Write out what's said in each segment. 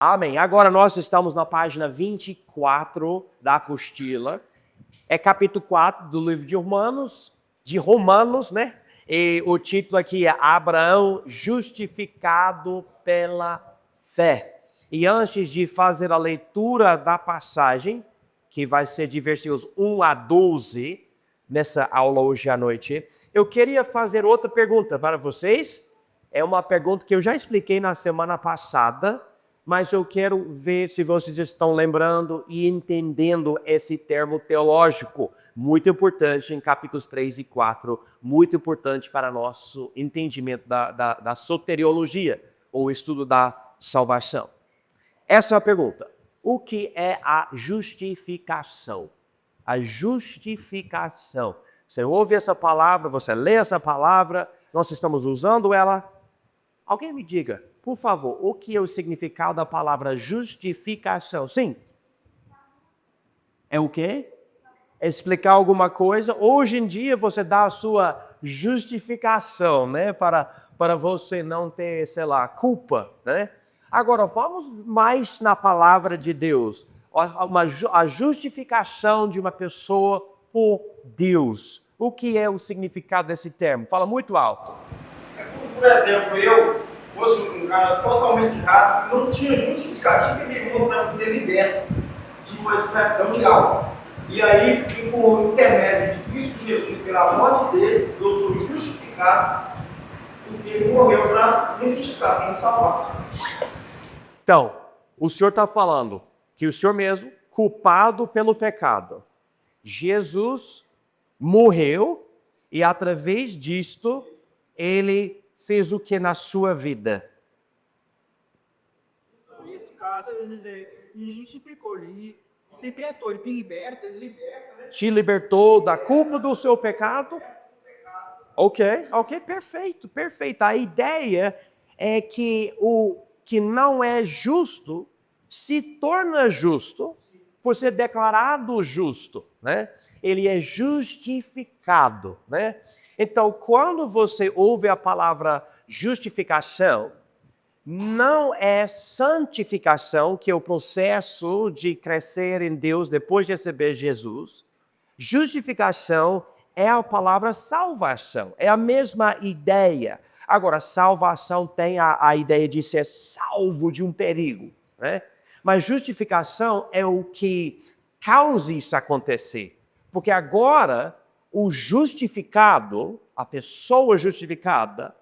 Amém. Agora nós estamos na página 24 da apostila. É capítulo 4 do livro de Romanos, né? E o título aqui é Abraão justificado pela fé. E antes de fazer a leitura da passagem, que vai ser de versículos 1 a 12, nessa aula hoje à noite, eu queria fazer outra pergunta para vocês. É uma pergunta que eu já expliquei na semana passada, mas eu quero ver se vocês estão lembrando e entendendo esse termo teológico, muito importante em capítulos 3 e 4, muito importante para nosso entendimento da soteriologia, ou estudo da salvação. Essa é a pergunta. O que é a justificação? A justificação. Você ouve essa palavra, você lê essa palavra, nós estamos usando ela. Alguém me diga, por favor, o que é o significado da palavra justificação? Sim. É o quê? É explicar alguma coisa. Hoje em dia você dá a sua justificação, né? Para você não ter, sei lá, culpa, né? Agora, vamos mais na palavra de Deus. A justificação de uma pessoa por Deus. O que é o significado desse termo? Fala muito alto. Por exemplo, eu fosse um cara totalmente errado, não tinha justificativa nenhuma para ser liberto de uma escravidão de algo. E aí, por intermédio de Cristo Jesus, pela morte dele, eu sou justificado, porque ele morreu para me justificar, para me salvar. Então, o Senhor está falando que o Senhor mesmo, culpado pelo pecado, Jesus morreu e através disto, ele fez o que na sua vida? Nesse caso, ele justificou, ele libertou, ele liberta, né? Te libertou da culpa do seu pecado? Ok, perfeito. A ideia é que o que não é justo se torna justo por ser declarado justo, né? Ele é justificado, né? Então, quando você ouve a palavra justificação, não é santificação, que é o processo de crescer em Deus depois de receber Jesus. Justificação é a palavra salvação, é a mesma ideia. Agora, salvação tem a ideia de ser salvo de um perigo, né? Mas justificação é o que causa isso acontecer. Porque agora, o justificado, a pessoa justificada,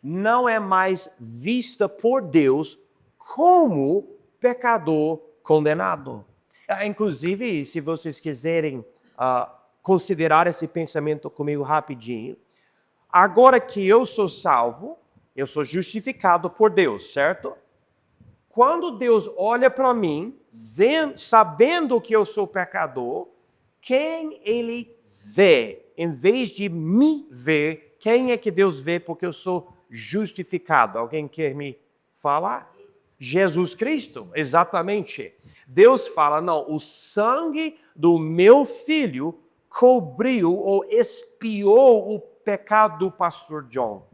não é mais vista por Deus como pecador condenado. Inclusive, se vocês quiserem considerar esse pensamento comigo rapidinho, agora que eu sou salvo, eu sou justificado por Deus, certo? Quando Deus olha para mim, sabendo que eu sou pecador, quem Ele vê? Em vez de me ver, quem é que Deus vê porque eu sou justificado? Alguém quer me falar? Jesus Cristo, exatamente. Deus fala, não, o sangue do meu filho cobriu ou expiou o pecado do pastor John.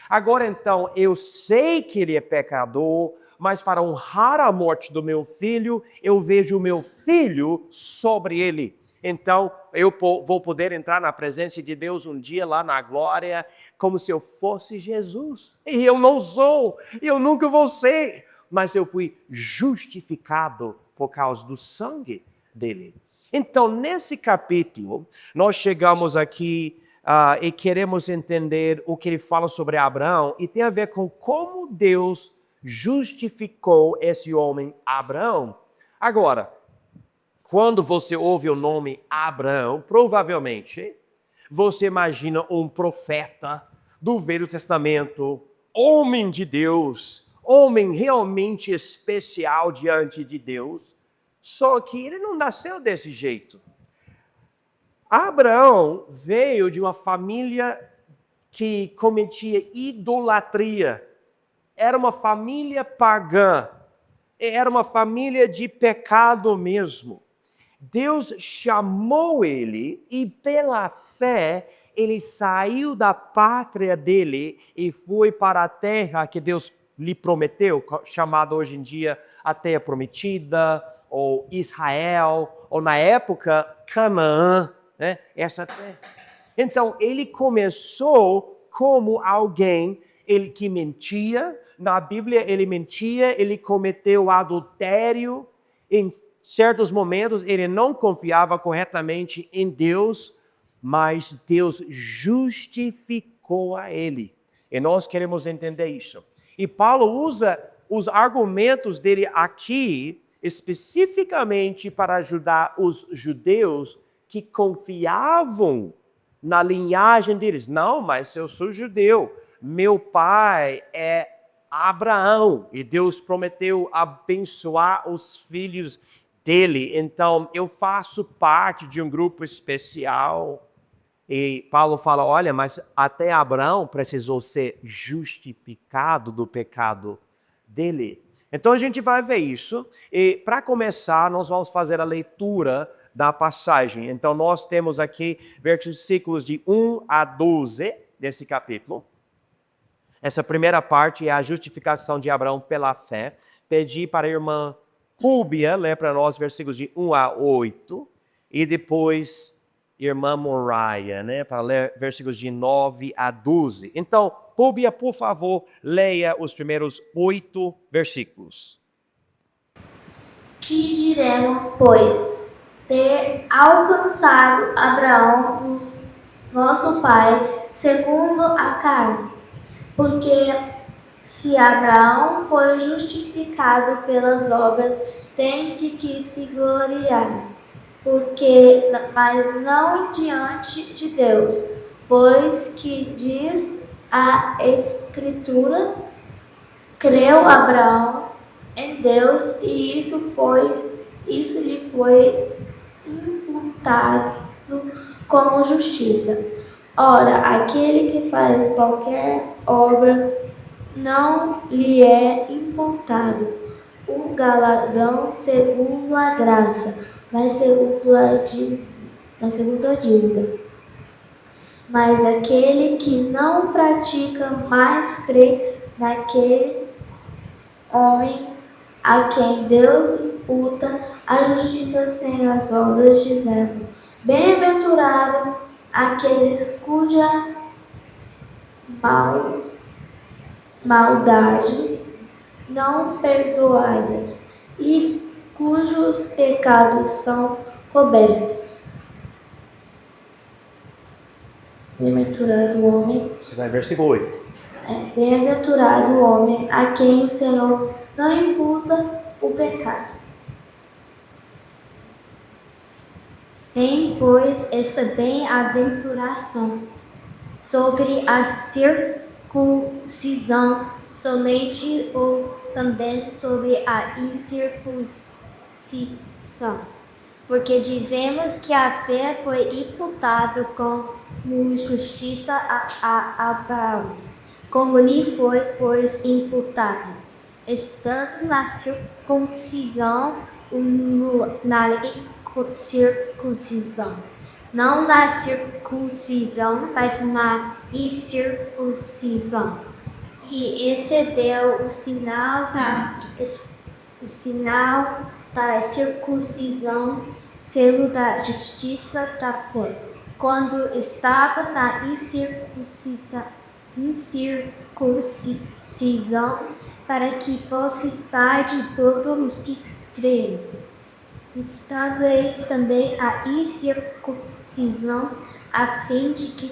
Agora então, eu sei que ele é pecador, mas para honrar a morte do meu filho, eu vejo o meu filho sobre ele. Então, eu vou poder entrar na presença de Deus um dia lá na glória, como se eu fosse Jesus. E eu não sou, e eu nunca vou ser, mas eu fui justificado por causa do sangue dele. Então, nesse capítulo, nós chegamos aqui e queremos entender o que ele fala sobre Abraão, e tem a ver com como Deus justificou esse homem Abraão. Agora, quando você ouve o nome Abraão, provavelmente você imagina um profeta do Velho Testamento, homem de Deus, homem realmente especial diante de Deus, só que ele não nasceu desse jeito. Abraão veio de uma família que cometia idolatria. Era uma família pagã. Era uma família de pecado mesmo. Deus chamou ele e pela fé ele saiu da pátria dele e foi para a terra que Deus lhe prometeu, chamado hoje em dia a Terra Prometida, ou Israel, ou na época Canaã, né? Essa terra. Então, ele começou como alguém que mentia. Na Bíblia, ele mentia, ele cometeu adultério. Em certos momentos, ele não confiava corretamente em Deus, mas Deus justificou a ele. E nós queremos entender isso. E Paulo usa os argumentos dele aqui, especificamente para ajudar os judeus que confiavam na linhagem deles. Não, mas eu sou judeu, meu pai é Abraão, e Deus prometeu abençoar os filhos dele, então eu faço parte de um grupo especial. E Paulo fala, olha, mas até Abraão precisou ser justificado do pecado dele. Então a gente vai ver isso, e para começar nós vamos fazer a leitura da passagem. Então nós temos aqui versículos de 1 a 12 desse capítulo. Essa primeira parte é a justificação de Abraão pela fé. Pedi para a irmã Rúbia ler para nós versículos de 1 a 8, e depois irmã Moraia, né, para ler versículos de 9 a 12. Então, Rúbia, por favor, leia os primeiros 8 versículos. Que diremos, pois, ter alcançado Abraão, nosso pai, segundo a carne? Porque se Abraão foi justificado pelas obras, tem de que se gloriar, mas não diante de Deus, pois que diz a Escritura, creu Abraão em Deus e isso lhe foi imputado como justiça. Ora, aquele que faz qualquer obra não lhe é imputado o galardão segundo a graça, mas segundo a dívida. Mas aquele que não pratica, mas crê naquele homem a quem Deus imputa a justiça sem as obras, dizendo: bem-aventurado aqueles cuja maldade não perdoadas e cujos pecados são cobertos. Bem-aventurado o homem. Você vai versículo 8. Bem-aventurado o homem a quem o Senhor não imputa o pecado. Tem, pois, esta bem-aventuração sobre a circuncisão somente ou também sobre a incircuncisão? Porque dizemos que a fé foi imputada como justiça a Abraão, como lhe foi, pois, imputada, estando na circuncisão, na circuncisão, não na circuncisão, mas na incircuncisão. E excedeu o sinal da circuncisão, selo da justiça da fé, quando estava na incircuncisão, para que fosse pai de todos os que creem. Estando eles também a incircuncisão, a fim de que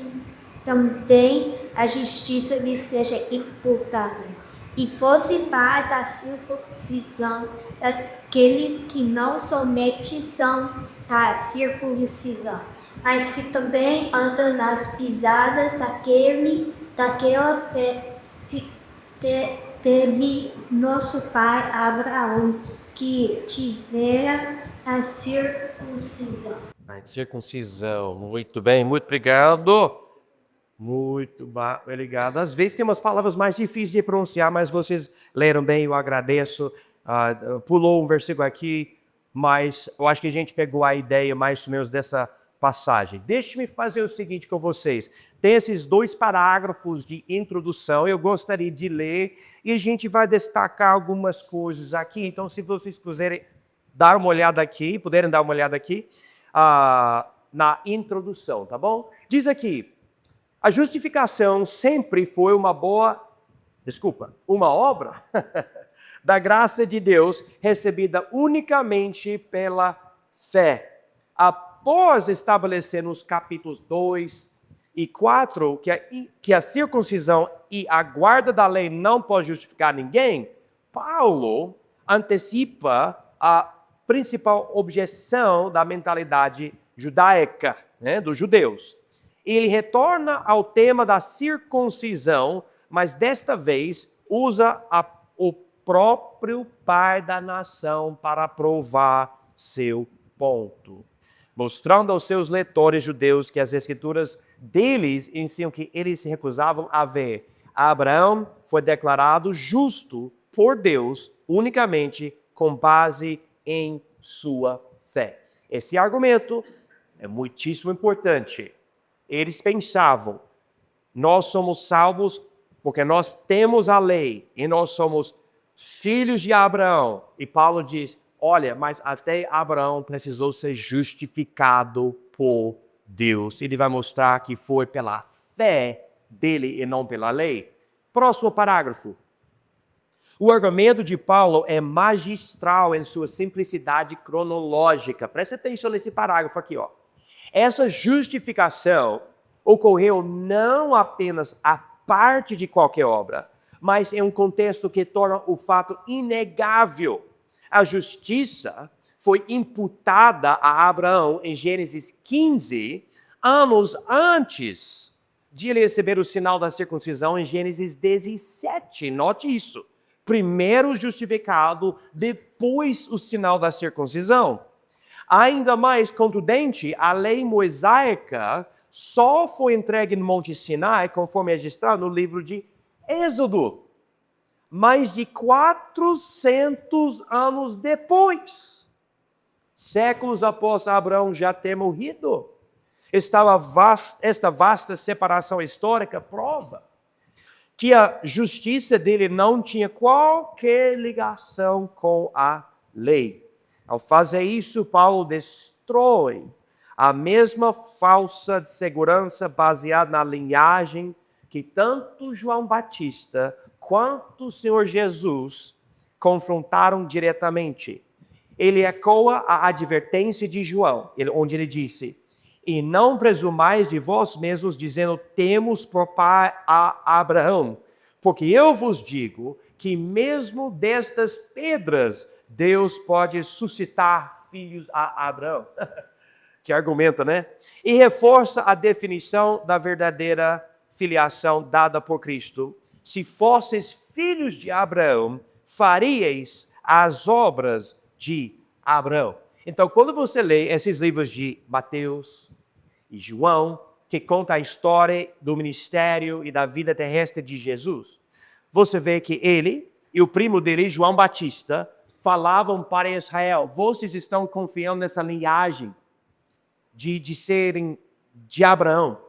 também a justiça lhe seja imputada, e fosse pai da circuncisão daqueles que não somente são da circuncisão, mas que também andam nas pisadas daquela que teve nosso pai Abraão, que tivera a circuncisão. Circuncisão, muito bem, muito obrigado. Muito obrigado. Às vezes tem umas palavras mais difíceis de pronunciar, mas vocês leram bem, eu agradeço. Pulou um versículo aqui, mas eu acho que a gente pegou a ideia mais ou menos dessa passagem. Deixe-me fazer o seguinte com vocês. Tem esses 2 parágrafos de introdução, eu gostaria de ler e a gente vai destacar algumas coisas aqui. Então, se vocês puderem dar uma olhada aqui, na introdução, tá bom? Diz aqui, a justificação sempre foi uma obra da graça de Deus recebida unicamente pela fé. Após estabelecer nos capítulos 2 e 4 que a circuncisão e a guarda da lei não pode justificar ninguém, Paulo antecipa a principal objeção da mentalidade judaica, dos judeus. Ele retorna ao tema da circuncisão, mas desta vez usa o próprio pai da nação para provar seu ponto, mostrando aos seus leitores judeus que as escrituras deles ensinam que eles se recusavam a ver. Abraão foi declarado justo por Deus unicamente com base em sua fé. Esse argumento é muitíssimo importante. Eles pensavam, nós somos salvos porque nós temos a lei e nós somos filhos de Abraão. E Paulo diz, olha, mas até Abraão precisou ser justificado por Deus. Ele vai mostrar que foi pela fé dele e não pela lei. Próximo parágrafo. O argumento de Paulo é magistral em sua simplicidade cronológica. Presta atenção nesse parágrafo aqui, ó. Essa justificação ocorreu não apenas a parte de qualquer obra, mas em um contexto que torna o fato inegável. A justiça foi imputada a Abraão em Gênesis 15, anos antes de ele receber o sinal da circuncisão em Gênesis 17. Note isso. Primeiro justificado, depois o sinal da circuncisão. Ainda mais contundente, a lei mosaica só foi entregue no Monte Sinai, conforme é registrado no livro de Êxodo, mais de 400 anos depois, séculos após Abraão já ter morrido. Esta vasta separação histórica prova que a justiça dele não tinha qualquer ligação com a lei. Ao fazer isso, Paulo destrói a mesma falsa segurança baseada na linhagem que tanto João Batista quanto o Senhor Jesus confrontaram diretamente. Ele ecoa a advertência de João, onde ele disse, e não presumais de vós mesmos, dizendo, temos por pai a Abraão, porque eu vos digo que mesmo destas pedras Deus pode suscitar filhos a Abraão. Que argumento, né? E reforça a definição da verdadeira filiação dada por Cristo. Se fosseis filhos de Abraão, faríeis as obras de Abraão. Então, quando você lê esses livros de Mateus e João, que conta a história do ministério e da vida terrestre de Jesus, você vê que ele e o primo dele, João Batista, falavam para Israel, vocês estão confiando nessa linhagem de serem de Abraão,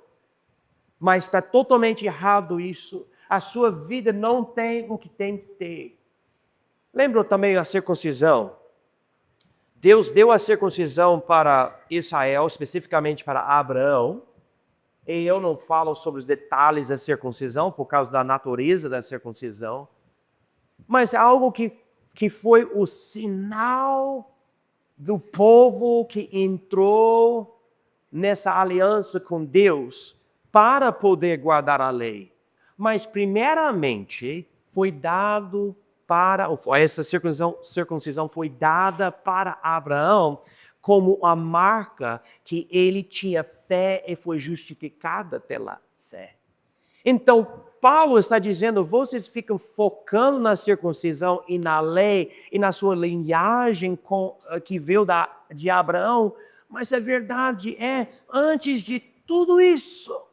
mas está totalmente errado isso. A sua vida não tem o que tem que ter. Lembram também a circuncisão? Deus deu a circuncisão para Israel, especificamente para Abraão, e eu não falo sobre os detalhes da circuncisão, por causa da natureza da circuncisão, mas é algo que foi o sinal do povo que entrou nessa aliança com Deus para poder guardar a lei. Mas primeiramente foi dado essa circuncisão foi dada para Abraão como a marca que ele tinha fé e foi justificada pela fé. Então, Paulo está dizendo, vocês ficam focando na circuncisão e na lei e na sua linhagem que veio de Abraão, mas a verdade é, antes de tudo isso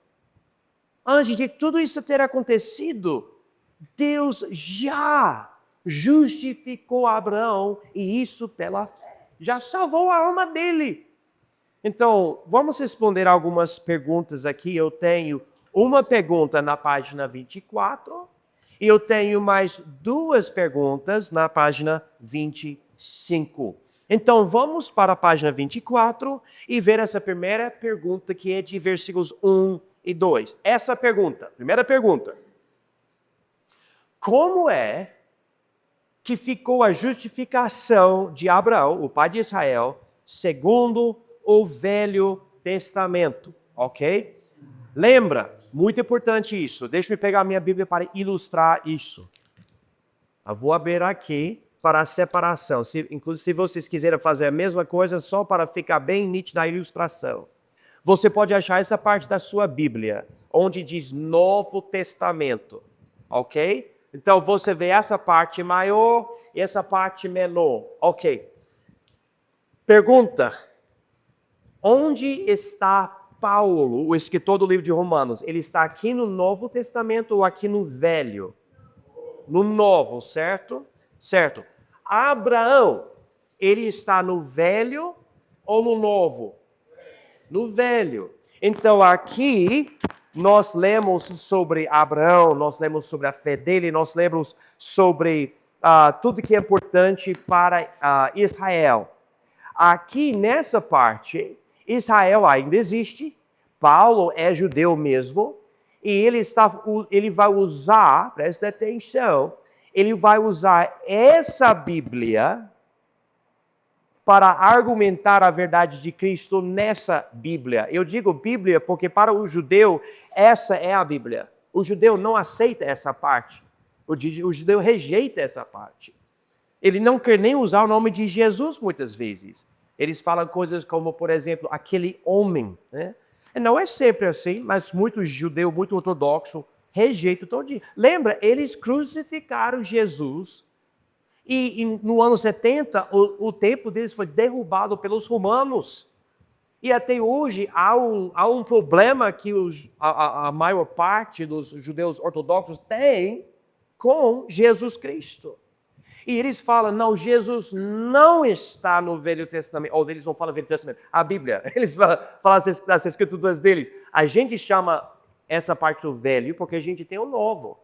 ter acontecido, Deus já justificou Abraão e isso pela fé. Já salvou a alma dele. Então, vamos responder algumas perguntas aqui. Eu tenho uma pergunta na página 24 e eu tenho mais 2 perguntas na página 25. Então, vamos para a página 24 e ver essa primeira pergunta que é de versículos 1 e 2. Essa pergunta, primeira pergunta. Como é que ficou a justificação de Abraão, o pai de Israel, segundo o Velho Testamento, ok? Lembra, muito importante isso. Deixa eu pegar a minha Bíblia para ilustrar isso. Eu vou abrir aqui para a separação. Inclusive, se vocês quiserem fazer a mesma coisa, só para ficar bem nítida a ilustração. Você pode achar essa parte da sua Bíblia, onde diz Novo Testamento, ok? Então, você vê essa parte maior e essa parte menor. Ok. Pergunta. Onde está Paulo, o escritor do livro de Romanos? Ele está aqui no Novo Testamento ou aqui no Velho? No Novo, certo? Certo. Abraão, ele está no Velho ou no Novo? No Velho. Então, aqui nós lemos sobre Abraão, nós lemos sobre a fé dele, nós lemos sobre tudo que é importante para Israel. Aqui nessa parte, Israel ainda existe, Paulo é judeu mesmo, e ele vai usar, presta atenção, ele vai usar essa Bíblia para argumentar a verdade de Cristo nessa Bíblia. Eu digo Bíblia porque para o judeu essa é a Bíblia. O judeu não aceita essa parte. O judeu rejeita essa parte. Ele não quer nem usar o nome de Jesus muitas vezes. Eles falam coisas como, por exemplo, aquele homem. Né? Não é sempre assim, mas muito judeu, muito ortodoxo, rejeita todo dia. Lembra, eles crucificaram Jesus. E no ano 70, o templo deles foi derrubado pelos romanos. E até hoje há um problema que a maior parte dos judeus ortodoxos tem com Jesus Cristo. E eles falam, não, Jesus não está no Velho Testamento. Ou eles não falam Velho Testamento, a Bíblia. Eles falam as escrituras deles. A gente chama essa parte do Velho porque a gente tem o Novo.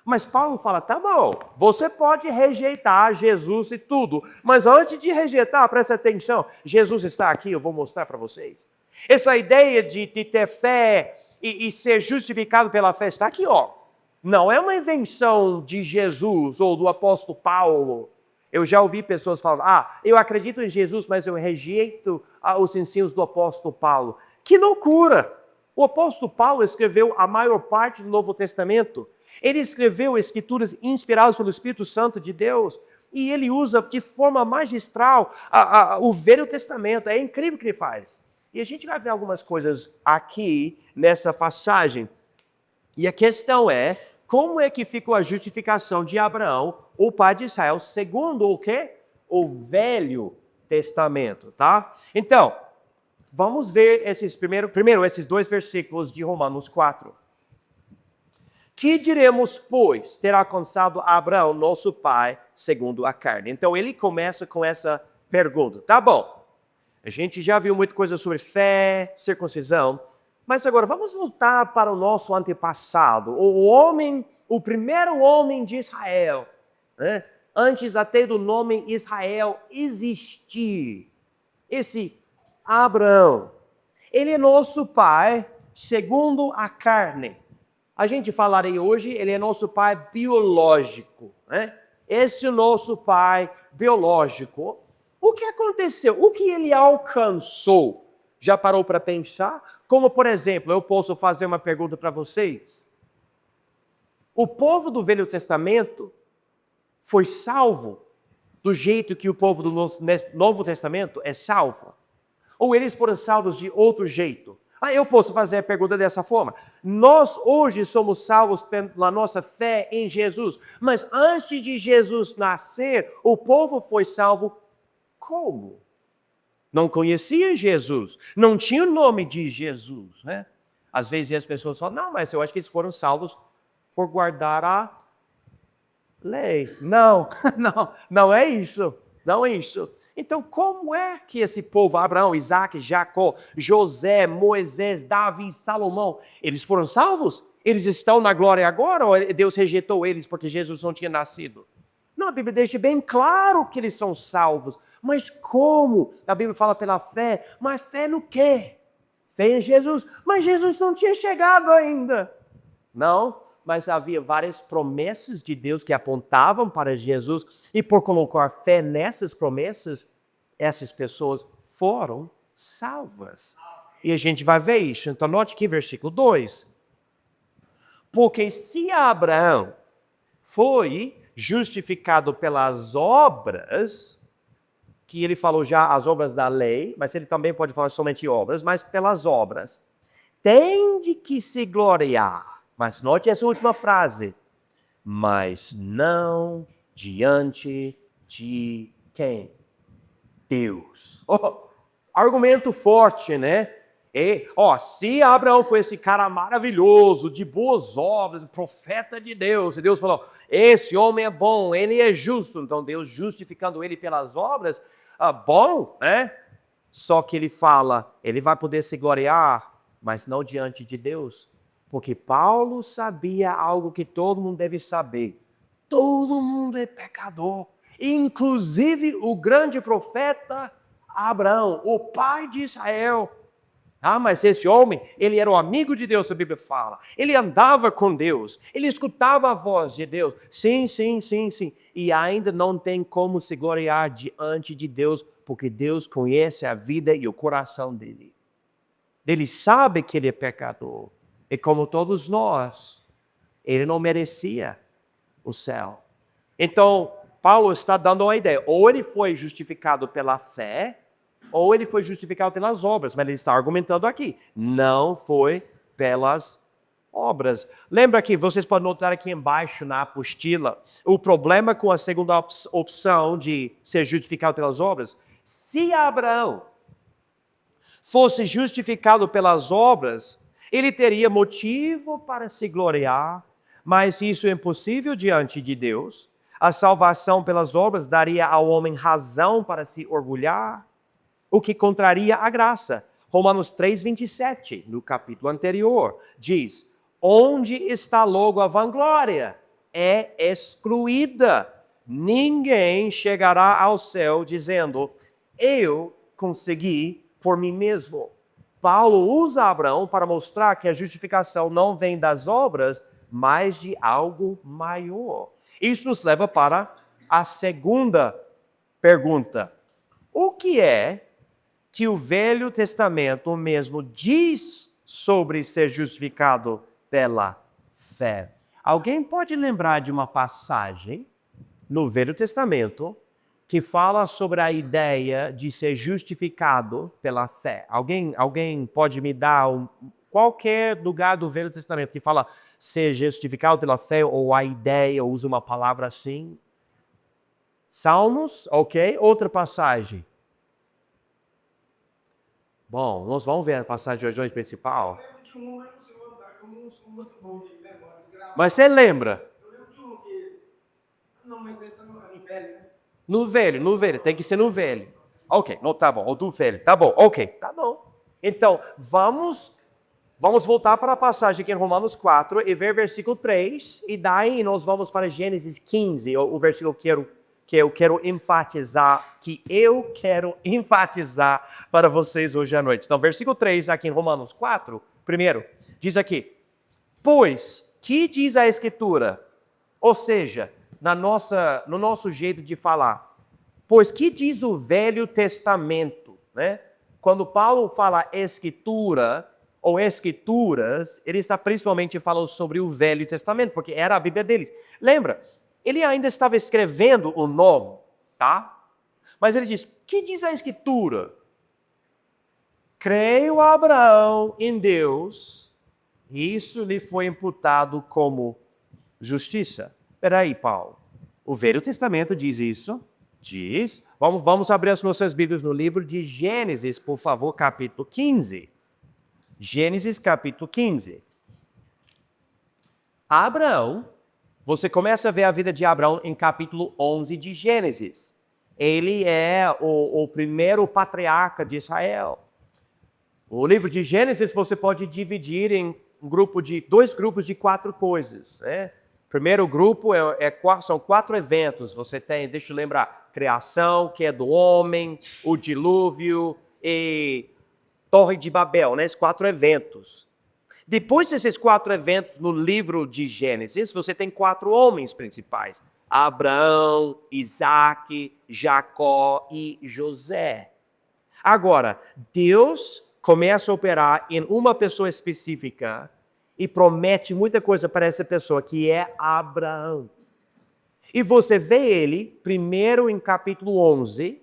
Mas Paulo fala, tá bom, você pode rejeitar Jesus e tudo, mas antes de rejeitar, presta atenção, Jesus está aqui, eu vou mostrar para vocês. Essa ideia de ter fé e ser justificado pela fé está aqui, ó. Não é uma invenção de Jesus ou do apóstolo Paulo. Eu já ouvi pessoas falando, eu acredito em Jesus, mas eu rejeito os ensinos do apóstolo Paulo. Que loucura! O apóstolo Paulo escreveu a maior parte do Novo Testamento. Ele escreveu escrituras inspiradas pelo Espírito Santo de Deus e ele usa de forma magistral o Velho Testamento. É incrível o que ele faz. E a gente vai ver algumas coisas aqui nessa passagem. E a questão é, como é que ficou a justificação de Abraão, o pai de Israel, segundo o quê? O Velho Testamento, tá? Então, vamos ver primeiro esses 2 versículos de Romanos 4. Que diremos, pois, ter alcançado Abraão, nosso pai, segundo a carne? Então, ele começa com essa pergunta. Tá bom, a gente já viu muita coisa sobre fé, circuncisão, mas agora vamos voltar para o nosso antepassado, o primeiro homem de Israel, né? Antes até do nome Israel existir. Esse Abraão, ele é nosso pai, segundo a carne. A gente falaria hoje, ele é nosso pai biológico, né? Esse é o nosso pai biológico. O que aconteceu? O que ele alcançou? Já parou para pensar? Como, por exemplo, eu posso fazer uma pergunta para vocês. O povo do Velho Testamento foi salvo do jeito que o povo do Novo Testamento é salvo? Ou eles foram salvos de outro jeito? Eu posso fazer a pergunta dessa forma. Nós hoje somos salvos pela nossa fé em Jesus, mas antes de Jesus nascer, o povo foi salvo como? Não conhecia Jesus, não tinha o nome de Jesus, né? Às vezes as pessoas falam, não, mas eu acho que eles foram salvos por guardar a lei. Não é isso. Não é isso. Então, como é que esse povo, Abraão, Isaac, Jacó, José, Moisés, Davi, Salomão, eles foram salvos? Eles estão na glória agora ou Deus rejeitou eles porque Jesus não tinha nascido? Não, a Bíblia deixa bem claro que eles são salvos. Mas como? A Bíblia fala pela fé. Mas fé no quê? Fé em Jesus. Mas Jesus não tinha chegado ainda. Não, mas havia várias promessas de Deus que apontavam para Jesus. E por colocar fé nessas promessas, essas pessoas foram salvas. E a gente vai ver isso. Então, note aqui versículo 2. Porque se Abraão foi justificado pelas obras, que ele falou já as obras da lei, mas ele também pode falar somente obras, mas pelas obras, tem de que se gloriar. Mas note essa última frase. Mas não diante de quem? Deus. Argumento forte, né? Se Abraão foi esse cara maravilhoso, de boas obras, profeta de Deus, e Deus falou, esse homem é bom, ele é justo, então Deus justificando ele pelas obras, bom, né? Só que ele fala, ele vai poder se gloriar, mas não diante de Deus, porque Paulo sabia algo que todo mundo deve saber, todo mundo é pecador, inclusive o grande profeta Abraão, o pai de Israel. Mas esse homem, ele era o amigo de Deus, a Bíblia fala. Ele andava com Deus, ele escutava a voz de Deus. Sim. E ainda não tem como se gloriar diante de Deus, porque Deus conhece a vida e o coração dele. Ele sabe que ele é pecador. E como todos nós, ele não merecia o céu. Então, Paulo está dando uma ideia. Ou ele foi justificado pela fé, ou ele foi justificado pelas obras, mas ele está argumentando aqui, não foi pelas obras. Lembra que vocês podem notar aqui embaixo na apostila, o problema com a segunda opção de ser justificado pelas obras, se Abraão fosse justificado pelas obras, ele teria motivo para se gloriar, mas isso é impossível diante de Deus. A salvação pelas obras daria ao homem razão para se orgulhar, o que contraria a graça. Romanos 3:27, no capítulo anterior, diz, onde está logo a vanglória? É excluída. Ninguém chegará ao céu dizendo, eu consegui por mim mesmo. Paulo usa Abraão para mostrar que a justificação não vem das obras, mas de algo maior. Isso nos leva para a segunda pergunta. O que é que o Velho Testamento mesmo diz sobre ser justificado pela fé? Alguém pode lembrar de uma passagem no Velho Testamento que fala sobre a ideia de ser justificado pela fé? Alguém pode me dar qualquer lugar do Velho Testamento que fala ser justificado pela fé ou a ideia, usa uma palavra assim? Salmos, ok. Outra passagem. Bom, nós vamos ver a passagem de hoje principal. Mas você lembra? Não, mas essa não é velho. No velho, tem que ser no velho. Ok, não, tá bom, ou do velho, tá bom, ok, tá bom. Então, vamos voltar para a passagem aqui em Romanos 4 e ver versículo 3, e daí nós vamos para Gênesis 15, o versículo que eu quero enfatizar para vocês hoje à noite. Então, versículo 3 aqui em Romanos 4, primeiro, diz aqui, pois, que diz a Escritura? Ou seja, no nosso jeito de falar, pois que diz o Velho Testamento, né? Quando Paulo fala Escritura ou Escrituras, ele está principalmente falando sobre o Velho Testamento, porque era a Bíblia deles. Lembra? Ele ainda estava escrevendo o Novo, tá? Mas ele diz, que diz a Escritura? Creio Abraão em Deus, e isso lhe foi imputado como justiça. Espera aí, Paulo. O Velho Testamento diz isso? Diz. Vamos abrir as nossas Bíblias no livro de Gênesis, por favor, capítulo 15. Gênesis, capítulo 15. Abraão, você começa a ver a vida de Abraão em capítulo 11 de Gênesis. Ele é o primeiro patriarca de Israel. O livro de Gênesis você pode dividir em dois grupos de 4 coisas. Né? Primeiro grupo são 4 eventos. Você tem, deixa eu lembrar, criação, que é do homem, o dilúvio e Torre de Babel, né? Esses 4 eventos. Depois desses 4 eventos no livro de Gênesis, você tem 4 homens principais. Abraão, Isaac, Jacó e José. Agora, Deus começa a operar em uma pessoa específica e promete muita coisa para essa pessoa, que é Abraão. E você vê ele, primeiro em capítulo 11,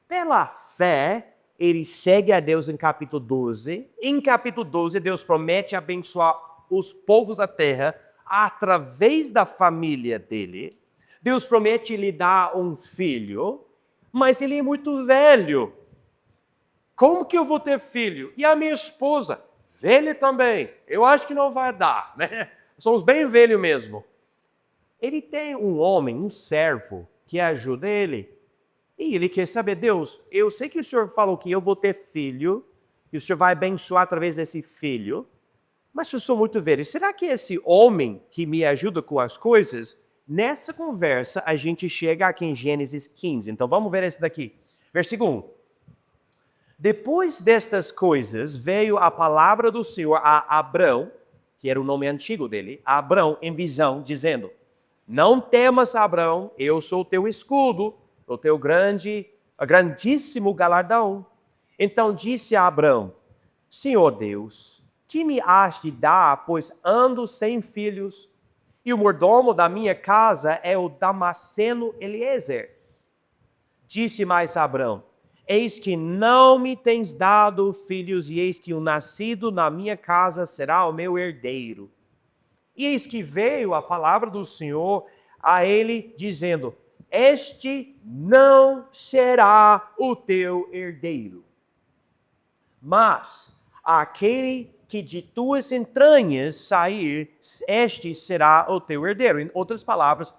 pela fé, ele segue a Deus em capítulo 12. Em capítulo 12, Deus promete abençoar os povos da terra através da família dele. Deus promete lhe dar um filho, mas ele é muito velho. Como que eu vou ter filho? E a minha esposa? Velha também. Eu acho que não vai dar, né? Somos bem velhos mesmo. Ele tem um homem, um servo, que ajuda ele. E ele quer saber, Deus, eu sei que o Senhor falou que eu vou ter filho, e o Senhor vai abençoar através desse filho, mas eu sou muito velho. Será que esse homem que me ajuda com as coisas, nessa conversa a gente chega aqui em Gênesis 15. Então vamos ver esse daqui. Versículo 1. Depois destas coisas veio a palavra do Senhor a Abrão, que era o nome antigo dele, a Abrão em visão, dizendo, não temas, Abrão, eu sou o teu escudo, o teu grandíssimo galardão. Então disse a Abrão, Senhor Deus, que me has de dar, pois ando sem filhos, e o mordomo da minha casa é o Damasceno Eliezer. Disse mais Abrão, eis que não me tens dado filhos, e eis que o nascido na minha casa será o meu herdeiro. E eis que veio a palavra do Senhor a ele, dizendo, este não será o teu herdeiro, mas aquele que de tuas entranhas sair, este será o teu herdeiro. Em outras palavras,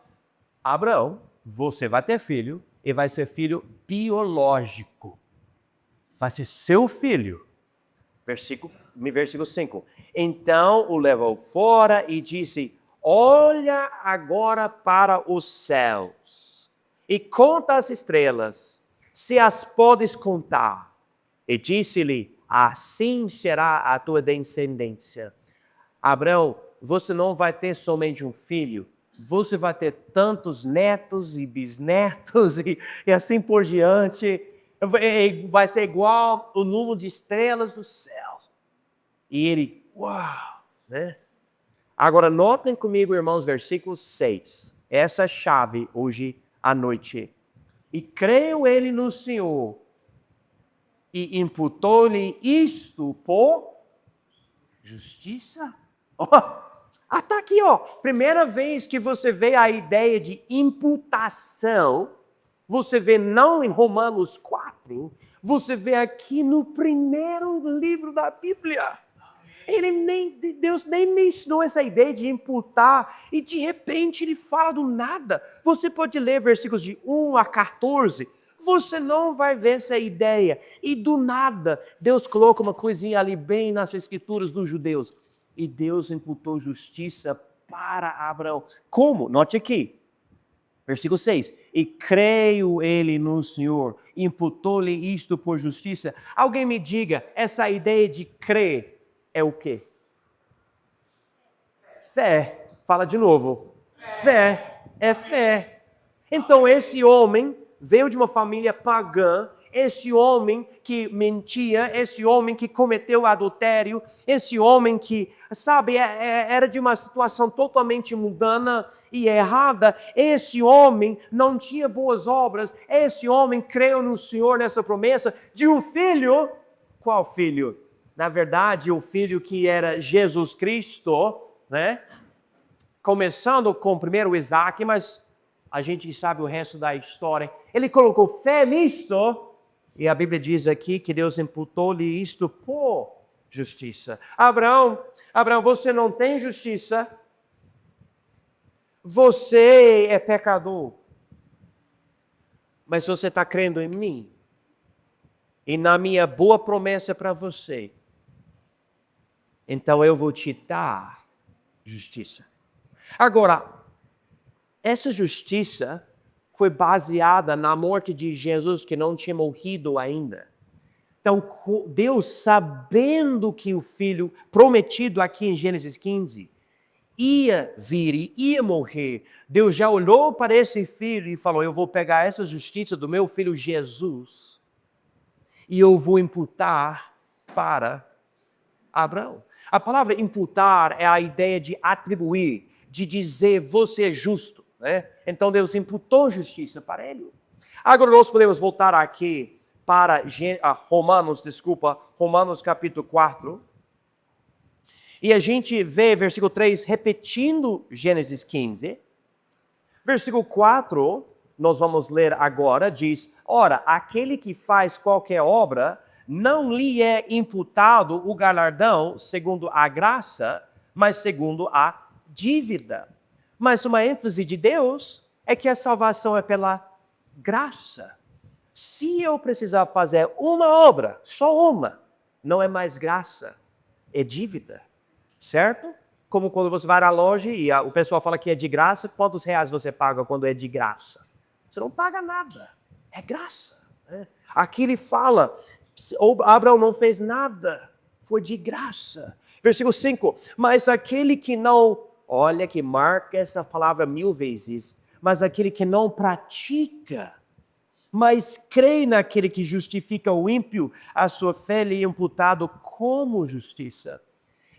Abraão, você vai ter filho, e vai ser filho biológico. Vai ser seu filho. Versículo 5. Então o levou fora e disse, olha agora para os céus e conta as estrelas, se as podes contar. E disse-lhe, assim será a tua descendência. Abraão, você não vai ter somente um filho, você vai ter tantos netos e bisnetos e assim por diante. Vai ser igual o número de estrelas do céu. E ele, uau, né? Agora notem comigo, irmãos, versículo 6. Essa chave hoje à noite. E creu ele no Senhor e imputou-lhe isto por justiça. Tá aqui, ó. Primeira vez que você vê a ideia de imputação, você vê não em Romanos 4, você vê aqui no primeiro livro da Bíblia. Deus nem me ensinou essa ideia de imputar, e de repente ele fala do nada. Você pode ler versículos de 1 a 14, você não vai ver essa ideia. E do nada, Deus coloca uma coisinha ali bem nas escrituras dos judeus. E Deus imputou justiça para Abraão. Como? Note aqui. Versículo 6. E creio ele no Senhor, imputou-lhe isto por justiça. Alguém me diga, essa ideia de crer é o quê? Fé. Fala de novo. Fé é fé. Então esse homem veio de uma família pagã, esse homem que mentia, esse homem que cometeu adultério, esse homem que, era de uma situação totalmente mundana e errada, esse homem não tinha boas obras, esse homem creu no Senhor nessa promessa de um filho. Qual filho? Na verdade, o filho que era Jesus Cristo, né? Começando com primeiro Isaac, mas a gente sabe o resto da história. Ele colocou fé nisto, e a Bíblia diz aqui que Deus imputou-lhe isto por justiça. Abraão, você não tem justiça. Você é pecador. Mas você está crendo em mim e na minha boa promessa para você, então eu vou te dar justiça. Agora, essa justiça foi baseada na morte de Jesus, que não tinha morrido ainda. Então, Deus, sabendo que o filho prometido aqui em Gênesis 15 ia vir e ia morrer, Deus já olhou para esse filho e falou: eu vou pegar essa justiça do meu filho Jesus e eu vou imputar para Abraão. A palavra imputar é a ideia de atribuir, de dizer você é justo. Né? Então Deus imputou justiça para ele. Agora nós podemos voltar aqui para Romanos capítulo 4. E a gente vê versículo 3 repetindo Gênesis 15. Versículo 4, nós vamos ler agora, diz: ora, aquele que faz qualquer obra, não lhe é imputado o galardão segundo a graça, mas segundo a dívida. Mas uma ênfase de Deus é que a salvação é pela graça. Se eu precisar fazer uma obra, só uma, não é mais graça, é dívida. Certo? Como quando você vai à loja e o pessoal fala que é de graça, quantos reais você paga quando é de graça? Você não paga nada, é graça. Né? Aqui ele fala, Abraão não fez nada, foi de graça. Versículo 5, mas aquele que não, olha que marca essa palavra 1000 vezes, mas aquele que não pratica, mas crê naquele que justifica o ímpio, a sua fé lhe é imputado como justiça.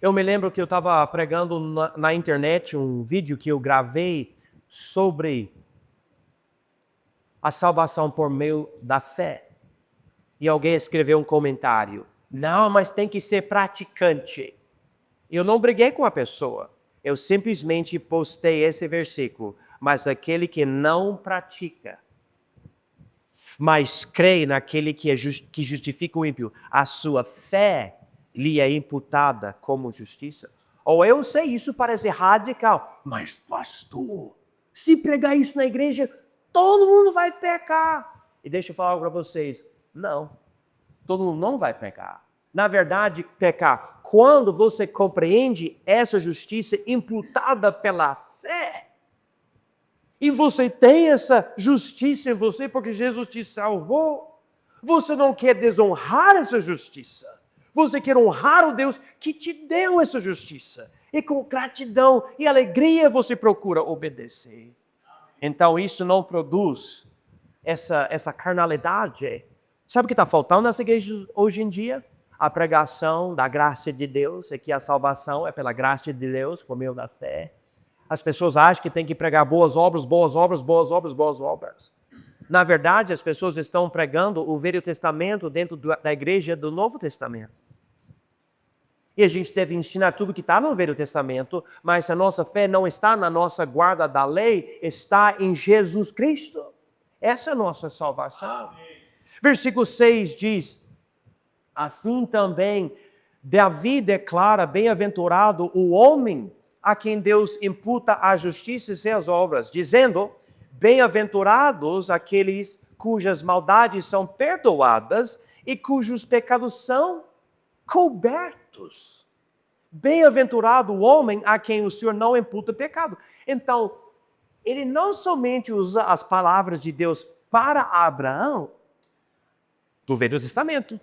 Eu me lembro que eu estava pregando na internet um vídeo que eu gravei sobre a salvação por meio da fé. E alguém escreveu um comentário: não, mas tem que ser praticante. Eu não briguei com a pessoa. Eu simplesmente postei esse versículo. Mas aquele que não pratica, mas crê naquele que justifica o ímpio, a sua fé lhe é imputada como justiça. Ou eu sei, isso parece radical, mas pastor, se pregar isso na igreja, todo mundo vai pecar. E deixa eu falar para vocês, não, todo mundo não vai pecar. Na verdade, pecar, quando você compreende essa justiça imputada pela fé, e você tem essa justiça em você porque Jesus te salvou, você não quer desonrar essa justiça. Você quer honrar o Deus que te deu essa justiça. E com gratidão e alegria você procura obedecer. Então isso não produz essa carnalidade. Sabe o que está faltando nessa igreja hoje em dia? A pregação da graça de Deus, é que a salvação é pela graça de Deus, por meio da fé. As pessoas acham que tem que pregar boas obras, boas obras, boas obras, boas obras. Na verdade, as pessoas estão pregando o Velho Testamento dentro da igreja do Novo Testamento. E a gente deve ensinar tudo que está no Velho Testamento, mas a nossa fé não está na nossa guarda da lei, está em Jesus Cristo. Essa é a nossa salvação. Amém. Versículo 6 diz: assim também Davi declara bem-aventurado o homem a quem Deus imputa a justiça e as obras, dizendo: bem-aventurados aqueles cujas maldades são perdoadas e cujos pecados são cobertos. Bem-aventurado o homem a quem o Senhor não imputa pecado. Então, ele não somente usa as palavras de Deus para Abraão, do Velho Testamento.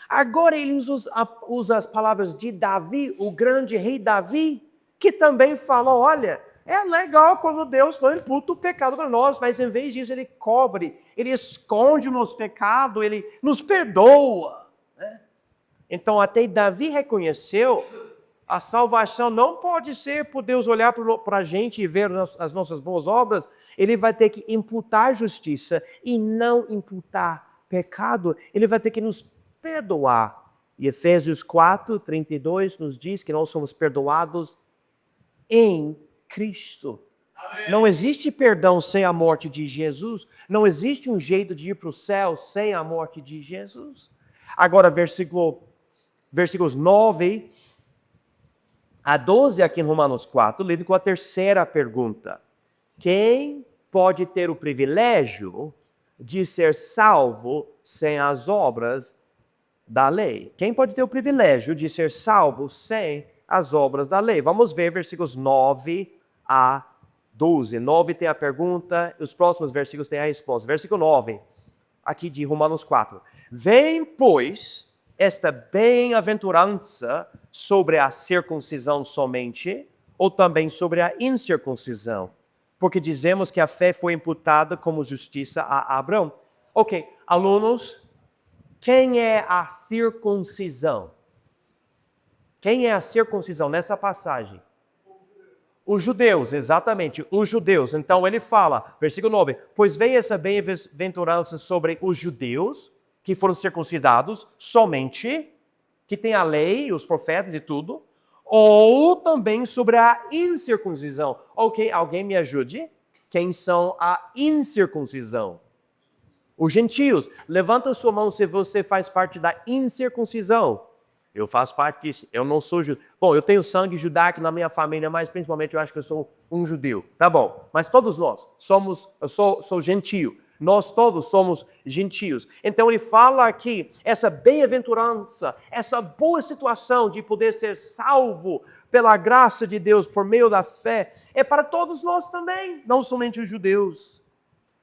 Agora ele usa as palavras de Davi, o grande rei Davi, que também falou: olha, é legal quando Deus não imputa o pecado para nós, mas em vez disso ele cobre, ele esconde o nosso pecado, ele nos perdoa. Né? Então até Davi reconheceu, a salvação não pode ser por Deus olhar para a gente e ver as nossas boas obras, ele vai ter que imputar justiça e não imputar pecado, ele vai ter que nos perdoar. E Efésios 4:32 nos diz que nós somos perdoados em Cristo. Amém. Não existe perdão sem a morte de Jesus. Não existe um jeito de ir para o céu sem a morte de Jesus. Agora, versículos 9 a 12 aqui em Romanos 4, lido com a terceira pergunta. Quem pode ter o privilégio de ser salvo sem as obras da lei. Quem pode ter o privilégio de ser salvo sem as obras da lei? Vamos ver versículos 9 a 12. 9 tem a pergunta, os próximos versículos têm a resposta. Versículo 9, aqui de Romanos 4. Vem, pois, esta bem-aventurança sobre a circuncisão somente, ou também sobre a incircuncisão? Porque dizemos que a fé foi imputada como justiça a Abraão. Ok, alunos, quem é a circuncisão? Quem é a circuncisão nessa passagem? Os judeus, exatamente, os judeus. Então ele fala, versículo 9, pois vem essa bem-aventurança sobre os judeus, que foram circuncidados somente, que tem a lei, os profetas e tudo, ou também sobre a incircuncisão. Ok, alguém me ajude? Quem são a incircuncisão? Os gentios. Levanta sua mão se você faz parte da incircuncisão. Eu faço parte disso. Eu não sou judeu. Bom, eu tenho sangue judaico na minha família, mas principalmente eu acho que eu sou um judeu. Tá bom. Mas todos nós somos, eu sou gentio. Nós todos somos gentios. Então ele fala aqui, essa bem-aventurança, essa boa situação de poder ser salvo pela graça de Deus por meio da fé, é para todos nós também, não somente os judeus.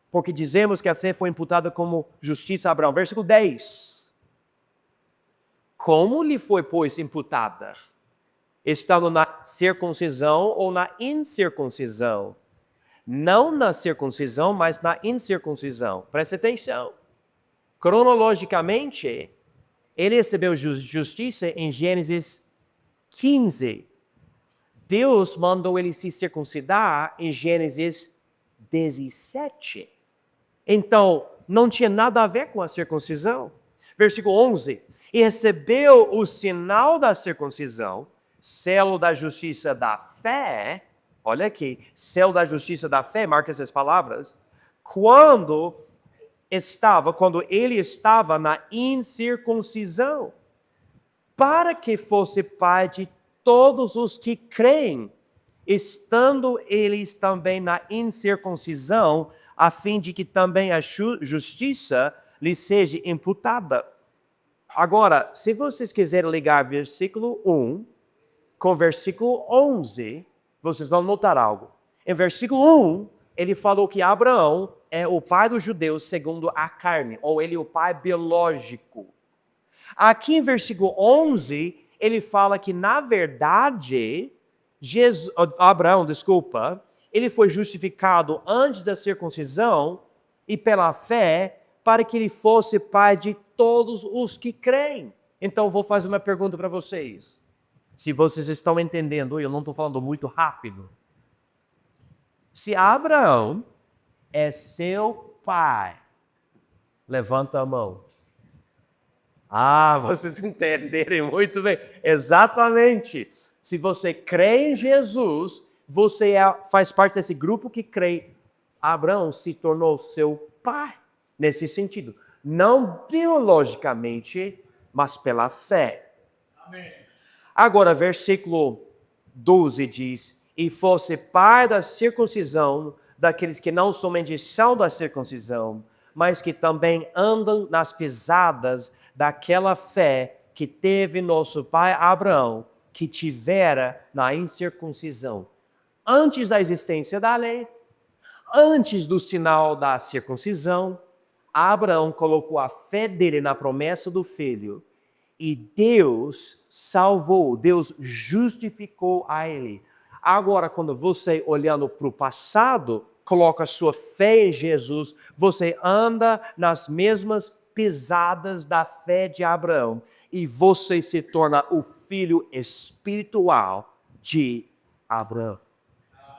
Porque dizemos que a fé foi imputada como justiça a Abraão. Versículo 10. Como lhe foi, pois, imputada? Estando na circuncisão ou na incircuncisão? Não na circuncisão, mas na incircuncisão. Preste atenção. Cronologicamente, ele recebeu justiça em Gênesis 15. Deus mandou ele se circuncidar em Gênesis 17. Então, não tinha nada a ver com a circuncisão. Versículo 11. E recebeu o sinal da circuncisão, selo da justiça da fé. Olha aqui, selo da justiça da fé, marca essas palavras. Quando ele estava na incircuncisão, para que fosse pai de todos os que creem, estando eles também na incircuncisão, a fim de que também a justiça lhe seja imputada. Agora, se vocês quiserem ligar versículo 1 com versículo 11, vocês vão notar algo. Em versículo 1, ele falou que Abraão é o pai dos judeus segundo a carne, ou ele é o pai biológico. Aqui em versículo 11, ele fala que, na verdade, Abraão, ele foi justificado antes da circuncisão e pela fé para que ele fosse pai de todos os que creem. Então, vou fazer uma pergunta para vocês. Se vocês estão entendendo, eu não estou falando muito rápido. Se Abraão é seu pai, levanta a mão. Ah, vocês entenderam muito bem. Exatamente. Se você crê em Jesus, você faz parte desse grupo que crê. Abraão se tornou seu pai, nesse sentido. Não biologicamente, mas pela fé. Amém. Agora, versículo 12 diz, e fosse pai da circuncisão daqueles que não somente são da circuncisão, mas que também andam nas pisadas daquela fé que teve nosso pai Abraão, que tivera na incircuncisão. Antes da existência da lei, antes do sinal da circuncisão, Abraão colocou a fé dele na promessa do filho e Deus salvou, Deus justificou a ele. Agora, quando você, olhando para o passado, coloca a sua fé em Jesus, você anda nas mesmas pisadas da fé de Abraão e você se torna o filho espiritual de Abraão.